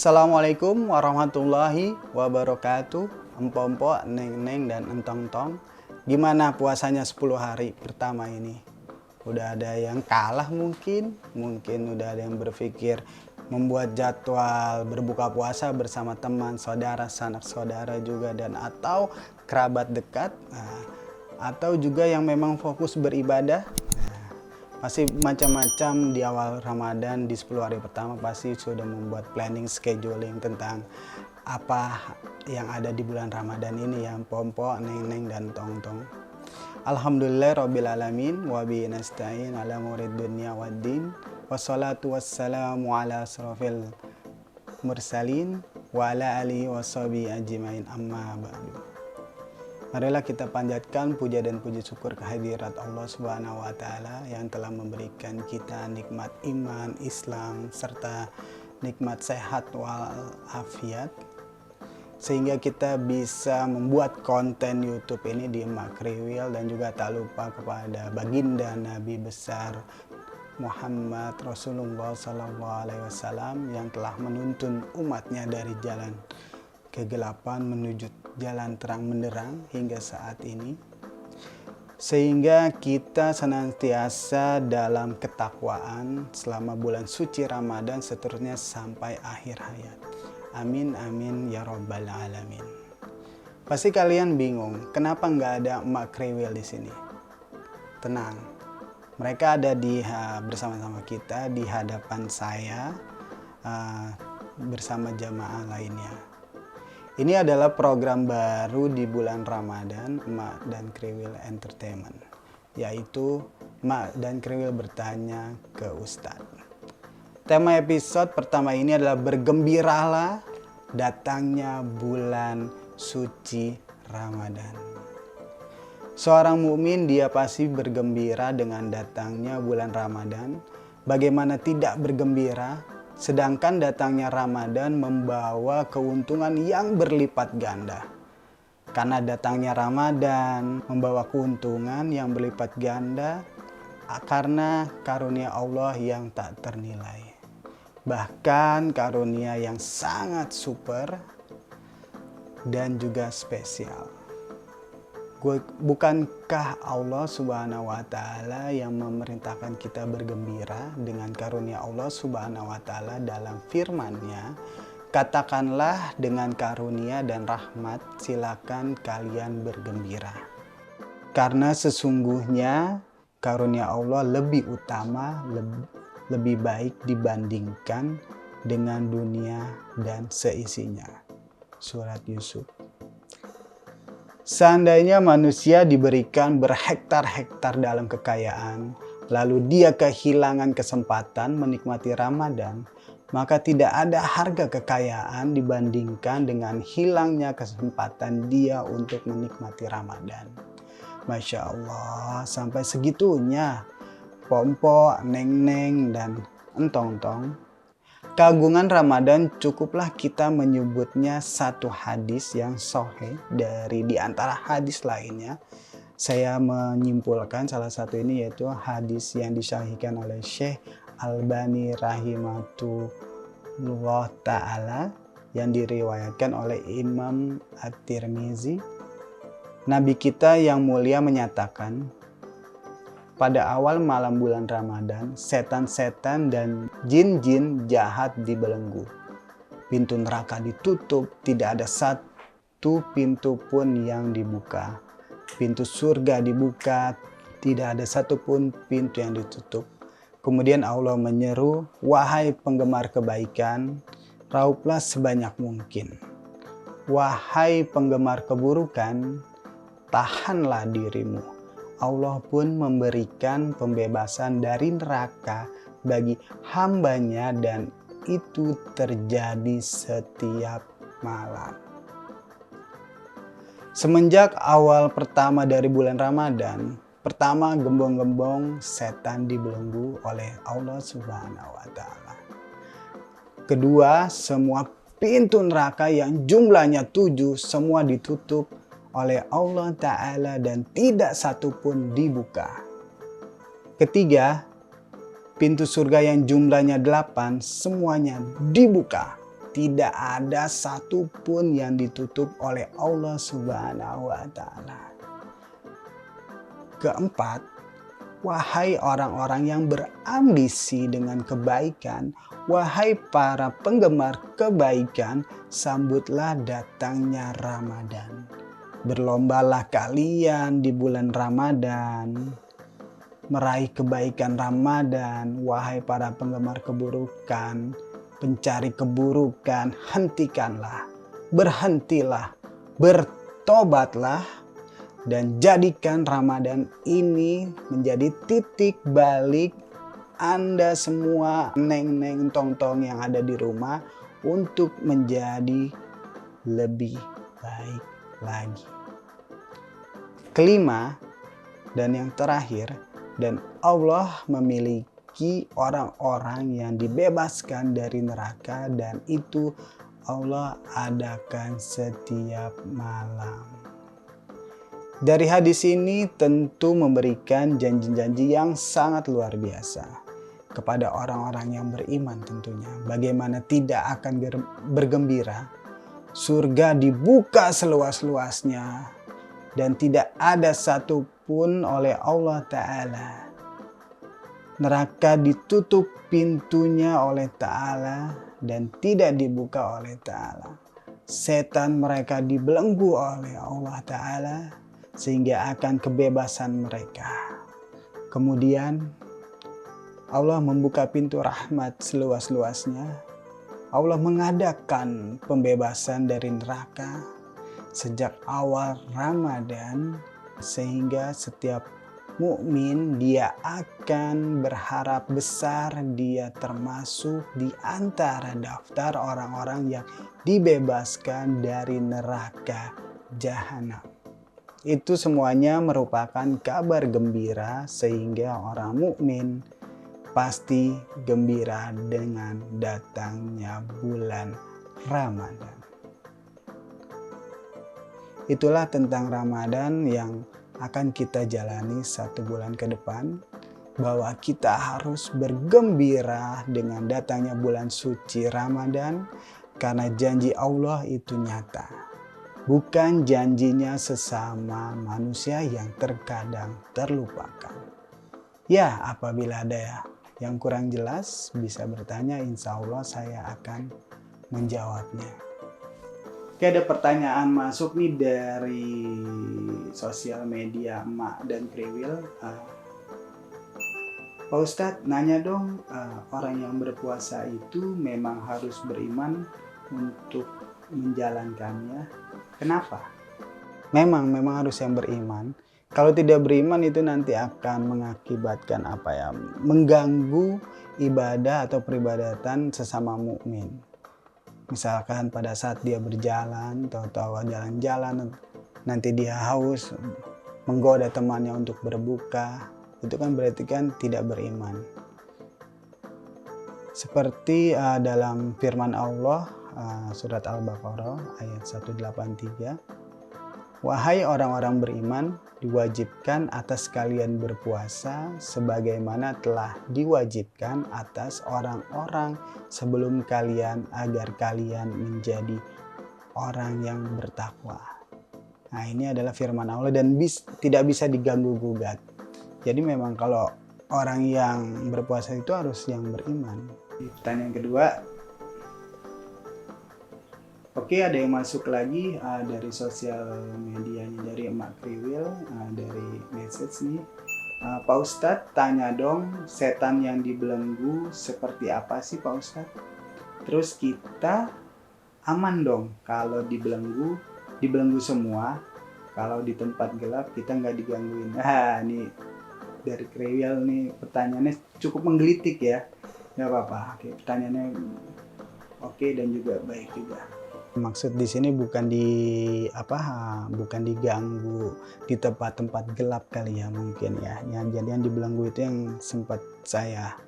Assalamualaikum warahmatullahi wabarakatuh. Empok-empok, neng-neng, dan entong-tong. Gimana puasanya 10 hari pertama ini? Udah ada yang kalah mungkin udah ada yang berpikir membuat jadwal berbuka puasa bersama teman, saudara, sanak saudara juga, dan atau kerabat dekat. Atau juga yang memang fokus beribadah. Pasti macam-macam di awal Ramadan, di 10 hari pertama pasti sudah membuat planning, scheduling tentang apa yang ada di bulan Ramadan ini ya, pompo, neng-neng, dan tong-tong. Alhamdulillah Rabbil Alamin, wa bi nasta'in ala murid dunia waddin, wassalatu wassalamu ala asrafil mursalin, wa ala alihi wa sahbihi ajmain, amma ba'du. Marilah kita panjatkan puja dan puji syukur kehadirat Allah Subhanahu wa Ta'ala yang telah memberikan kita nikmat iman, Islam, serta nikmat sehat wal afiat, sehingga kita bisa membuat konten YouTube ini di Emak Kriwil. Dan juga tak lupa kepada baginda Nabi besar Muhammad Rasulullah SAW yang telah menuntun umatnya dari jalan kegelapan menuju jalan terang menderang hingga saat ini, sehingga kita senantiasa dalam ketakwaan selama bulan suci Ramadan seterusnya sampai akhir hayat. Amin amin ya robbal alamin. Pasti kalian bingung kenapa nggak ada Emak Kriwil di sini. Tenang, mereka ada bersama-sama kita di hadapan saya bersama jamaah lainnya. Ini adalah program baru di bulan Ramadan, Emak dan Kriwil Entertainment, yaitu Emak dan Kriwil bertanya ke Ustadz. Tema episode pertama ini adalah bergembiralah datangnya bulan suci Ramadan. Seorang mukmin dia pasti bergembira dengan datangnya bulan Ramadan. Bagaimana tidak bergembira? Sedangkan datangnya Ramadan membawa keuntungan yang berlipat ganda. Karena datangnya Ramadan membawa keuntungan yang berlipat ganda karena karunia Allah yang tak ternilai. Bahkan karunia yang sangat super dan juga spesial. Bukankah Allah Subhanahu wa Ta'ala yang memerintahkan kita bergembira dengan karunia Allah Subhanahu wa Ta'ala dalam firman-Nya? Katakanlah dengan karunia dan rahmat silakan kalian bergembira. Karena sesungguhnya karunia Allah lebih utama, lebih baik dibandingkan dengan dunia dan seisinya. Surat Yusuf. Seandainya manusia diberikan berhektar-hektar dalam kekayaan, lalu dia kehilangan kesempatan menikmati Ramadan, maka tidak ada harga kekayaan dibandingkan dengan hilangnya kesempatan dia untuk menikmati Ramadan. Masya Allah, sampai segitunya pompo, neng-neng, dan entong-tong. Keagungan Ramadan cukuplah kita menyebutnya satu hadis yang sahih dari di antara hadis lainnya. Saya menyimpulkan salah satu ini yaitu hadis yang disahihkan oleh Syekh Albani rahimahullah ta'ala yang diriwayatkan oleh Imam At-Tirmizi. Nabi kita yang mulia menyatakan, pada awal malam bulan Ramadan, setan-setan dan jin-jin jahat dibelenggu. Pintu neraka ditutup, tidak ada satu pintu pun yang dibuka. Pintu surga dibuka, tidak ada satupun pintu yang ditutup. Kemudian Allah menyeru, wahai penggemar kebaikan, rauplah sebanyak mungkin. Wahai penggemar keburukan, tahanlah dirimu. Allah pun memberikan pembebasan dari neraka bagi hambanya dan itu terjadi setiap malam. Semenjak awal pertama dari bulan Ramadan, pertama gembong-gembong setan dibelenggu oleh Allah Subhanahu wa Ta'ala. Kedua, semua pintu neraka yang jumlahnya 7 semua ditutup oleh Allah Ta'ala dan tidak satu pun dibuka. Ketiga, pintu surga yang jumlahnya 8 semuanya dibuka tidak ada satupun yang ditutup oleh Allah Subhanahu wa Ta'ala. Keempat, wahai orang-orang yang berambisi dengan kebaikan, wahai para penggemar kebaikan, sambutlah datangnya Ramadan. Berlombalah kalian di bulan Ramadan, meraih kebaikan Ramadan. Wahai para penggemar keburukan, pencari keburukan, hentikanlah, berhentilah, bertobatlah, dan jadikan Ramadan ini menjadi titik balik Anda semua, neng-neng, tong-tong yang ada di rumah, untuk menjadi lebih baik lagi. Kelima dan yang terakhir, dan Allah memiliki orang-orang yang dibebaskan dari neraka, dan itu Allah adakan setiap malam. Dari hadis ini tentu memberikan janji-janji yang sangat luar biasa kepada orang-orang yang beriman tentunya. Bagaimana tidak akan bergembira, surga dibuka seluas-luasnya dan tidak ada satupun oleh Allah Ta'ala. Neraka ditutup pintunya oleh Ta'ala dan tidak dibuka oleh Ta'ala. Setan mereka dibelenggu oleh Allah Ta'ala sehingga akan kebebasan mereka. Kemudian Allah membuka pintu rahmat seluas-luasnya. Allah mengadakan pembebasan dari neraka sejak awal Ramadan, sehingga setiap mukmin dia akan berharap besar dia termasuk di antara daftar orang-orang yang dibebaskan dari neraka jahanam. Itu semuanya merupakan kabar gembira sehingga orang mukmin pasti gembira dengan datangnya bulan Ramadan. Itulah tentang Ramadan yang akan kita jalani 1 bulan ke depan, bahwa kita harus bergembira dengan datangnya bulan suci Ramadan karena janji Allah itu nyata, bukan janjinya sesama manusia yang terkadang terlupakan. Ya, apabila ada yang kurang jelas bisa bertanya, insya Allah saya akan menjawabnya. Oke, ada pertanyaan masuk nih dari sosial media Emak dan Kriwil. Pak Ustadz, nanya dong, orang yang berpuasa itu memang harus beriman untuk menjalankannya. Kenapa? Memang harus yang beriman. Kalau tidak beriman itu nanti akan mengakibatkan mengganggu ibadah atau peribadatan sesama mukmin. Misalkan pada saat dia berjalan, tahu-tahu jalan-jalan, nanti dia haus, menggoda temannya untuk berbuka, itu kan berarti kan tidak beriman. Seperti dalam firman Allah, surat Al-Baqarah ayat 183, wahai orang-orang beriman, diwajibkan atas kalian berpuasa sebagaimana telah diwajibkan atas orang-orang sebelum kalian agar kalian menjadi orang yang bertakwa. Nah, ini adalah firman Allah dan tidak bisa diganggu-gugat. Jadi memang kalau orang yang berpuasa itu harus yang beriman. Pertanyaan kedua. Oke, ada yang masuk lagi dari sosial medianya dari Emak Kriwil, dari message nih. Pak Ustadz, tanya dong, setan yang dibelenggu seperti apa sih Pak Ustadz? Terus kita aman dong kalau dibelenggu semua, kalau di tempat gelap kita nggak digangguin. Nah, ini dari Kriwil nih, pertanyaannya cukup menggelitik ya. Nggak apa-apa, oke, pertanyaannya oke dan juga baik juga. Maksud di sini bukan diganggu di tempat-tempat gelap kali ya mungkin ya. Jadi yang dibelenggu itu yang sempat saya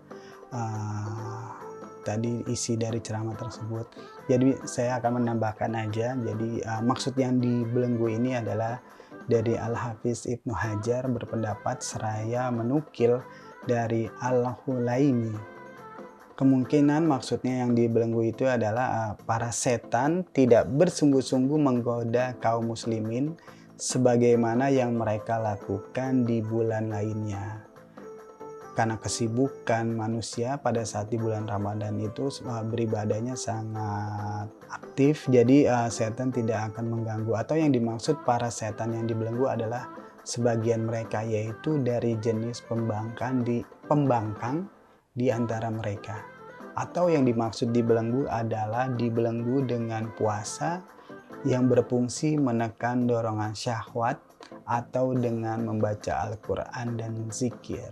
tadi isi dari ceramah tersebut. Jadi saya akan menambahkan aja. Jadi maksud yang dibelenggu ini adalah dari Al-Hafiz Ibnu Hajar berpendapat seraya menukil dari Al-Hulaimi. Kemungkinan maksudnya yang dibelenggu itu adalah para setan tidak bersungguh-sungguh menggoda kaum muslimin sebagaimana yang mereka lakukan di bulan lainnya. Karena kesibukan manusia pada saat di bulan Ramadan itu beribadahnya sangat aktif, jadi setan tidak akan mengganggu. Atau yang dimaksud para setan yang dibelenggu adalah sebagian mereka, yaitu dari jenis pembangkang di antara mereka. Atau yang dimaksud dibelenggu adalah dibelenggu dengan puasa yang berfungsi menekan dorongan syahwat atau dengan membaca Al-Quran dan zikir.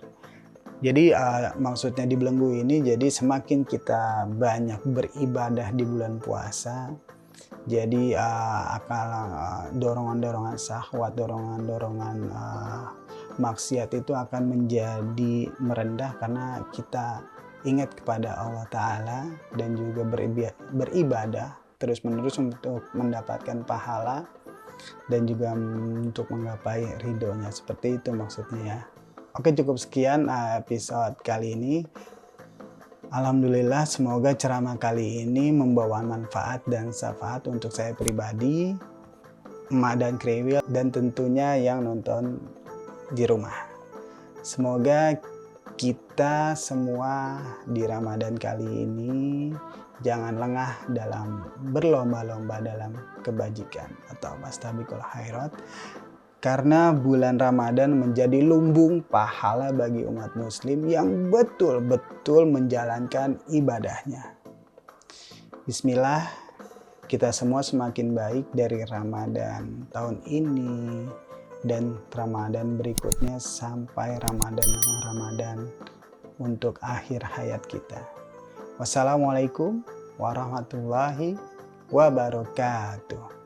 Jadi maksudnya dibelenggu ini, jadi semakin kita banyak beribadah di bulan puasa, jadi dorongan-dorongan syahwat, dorongan-dorongan maksiat itu akan menjadi merendah karena kita ingat kepada Allah Ta'ala dan juga beribadah terus-menerus untuk mendapatkan pahala dan juga untuk menggapai ridhonya. Seperti itu maksudnya ya. Oke, cukup sekian episode kali ini. Alhamdulillah, semoga ceramah kali ini membawa manfaat dan syafaat untuk saya pribadi, emak dan kriwil, dan tentunya yang nonton di rumah. Semoga kita semua di Ramadan kali ini jangan lengah dalam berlomba-lomba dalam kebajikan atau fastabiqul khairat, karena bulan Ramadan menjadi lumbung pahala bagi umat muslim yang betul-betul menjalankan ibadahnya. Bismillah, kita semua semakin baik dari Ramadan tahun ini dan Ramadan berikutnya sampai Ramadan untuk akhir hayat kita. Wassalamualaikum warahmatullahi wabarakatuh.